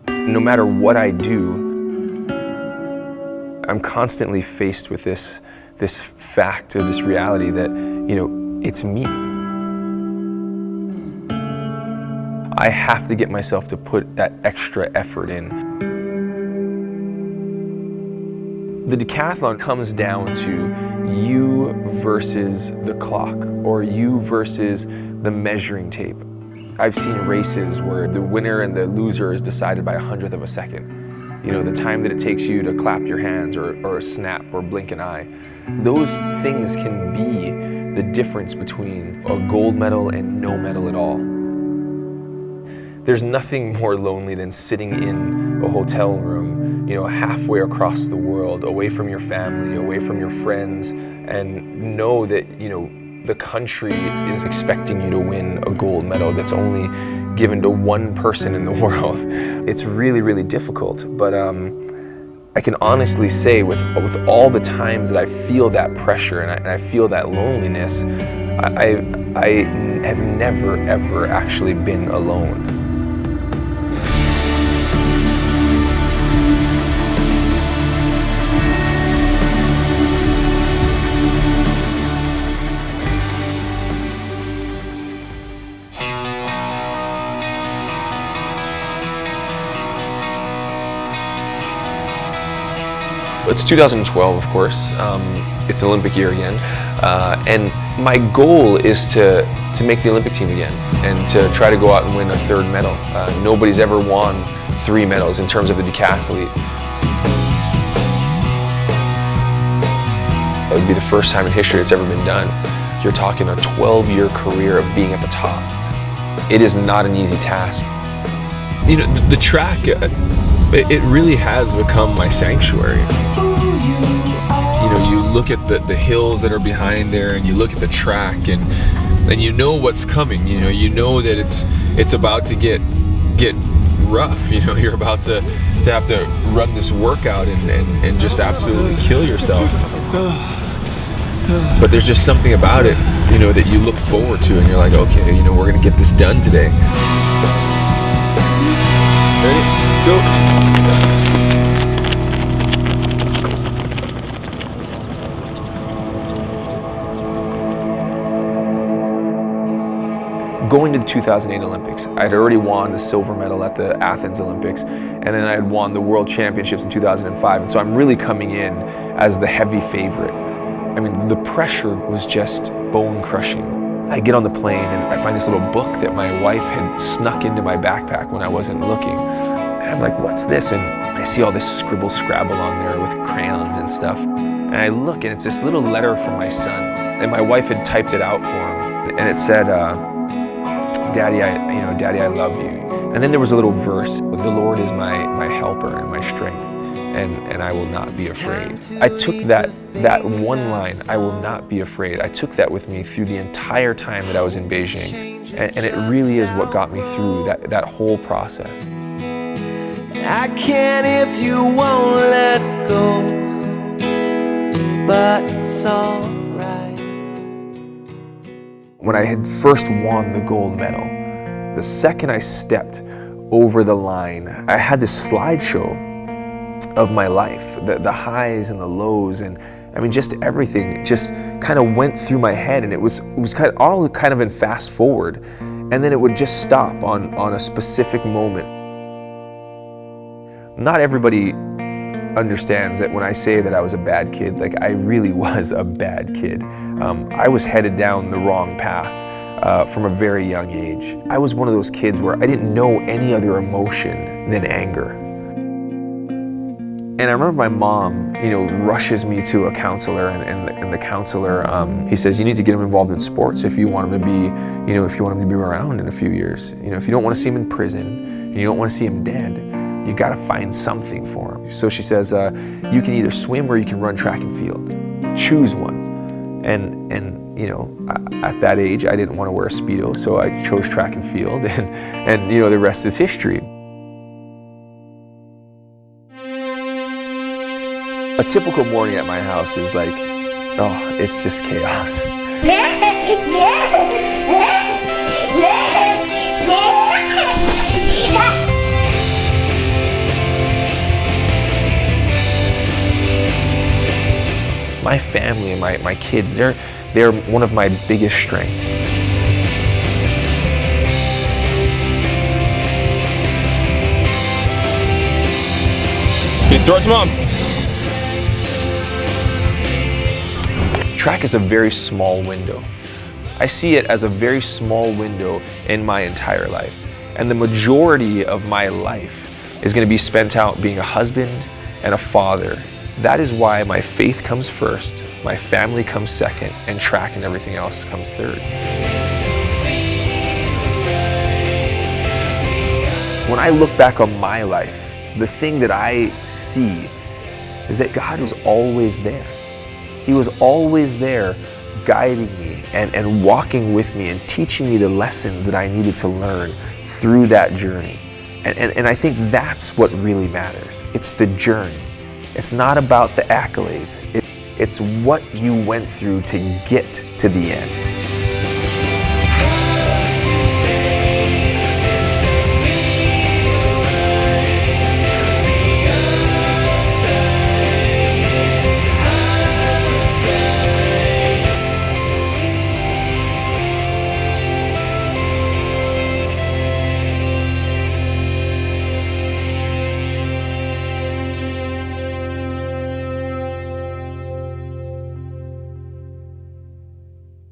No matter what I do, I'm constantly faced with this fact or this reality that, it's me. I have to get myself to put that extra effort in. The decathlon comes down to you versus the clock, or you versus the measuring tape. I've seen races where the winner and the loser is decided by 100th of a second. The time that it takes you to clap your hands or snap or blink an eye. Those things can be the difference between a gold medal and no medal at all. There's nothing more lonely than sitting in a hotel room, halfway across the world, away from your family, away from your friends, and know that, the country is expecting you to win a gold medal that's only given to one person in the world. It's really, really difficult, but I can honestly say with all the times that I feel that pressure and I feel that loneliness, I have never, ever actually been alone. It's 2012, of course. It's an Olympic year again, and my goal is to make the Olympic team again and to try to go out and win a third medal. Nobody's ever won 3 medals in terms of the decathlete. It would be the first time in history it's ever been done. You're talking a 12-year career of being at the top. It is not an easy task. The track, it really has become my sanctuary. You look at the hills that are behind there, and you look at the track, and you know what's coming. You know that it's about to get rough. You're about to have to run this workout and just absolutely kill yourself. But there's just something about it, that you look forward to, and you're like, okay, we're gonna get this done today. Ready? Go. Going to the 2008 Olympics, I'd already won the silver medal at the Athens Olympics, and then I had won the World Championships in 2005, and so I'm really coming in as the heavy favorite. I mean, the pressure was just bone-crushing. I get on the plane and I find this little book that my wife had snuck into my backpack when I wasn't looking. And I'm like, what's this? And I see all this scribble-scrabble on there with crayons and stuff. And I look, and it's this little letter from my son. And my wife had typed it out for him. And it said, Daddy, I love you. And then there was a little verse, the Lord is my helper and my strength, and I will not be afraid. I took that one line, I will not be afraid, I took that with me through the entire time that I was in Beijing. And it really is what got me through that whole process. I can if you won't let go, but it's alright. When I had first won the gold medal, the second I stepped over the line, I had this slideshow of my life, the highs and the lows, and I mean just everything just kind of went through my head, and it was all kind of in fast forward, and then it would just stop on a specific moment. Not everybody understands that when I say that I was a bad kid, like I really was a bad kid. I was headed down the wrong path from a very young age. I was one of those kids where I didn't know any other emotion than anger. And I remember my mom, rushes me to a counselor, and the counselor, he says, you need to get him involved in sports if you want him to be, if you want him to be around in a few years. If you don't want to see him in prison, and you don't want to see him dead, you got to find something for him. So she says, you can either swim or you can run track and field. Choose one. And at that age, I didn't want to wear a Speedo, so I chose track and field, and the rest is history. A typical morning at my house is like, it's just chaos. my family and my kids, they're one of my biggest strengths. Big throw it to mom. Track is a very small window. I see it as a very small window in my entire life. And the majority of my life is going to be spent out being a husband and a father. That is why my faith comes first, my family comes second, and track and everything else comes third. When I look back on my life, the thing that I see is that God was always there. He was always there guiding me and walking with me and teaching me the lessons that I needed to learn through that journey. And I think that's what really matters. It's the journey. It's not about the accolades. It's what you went through to get to the end.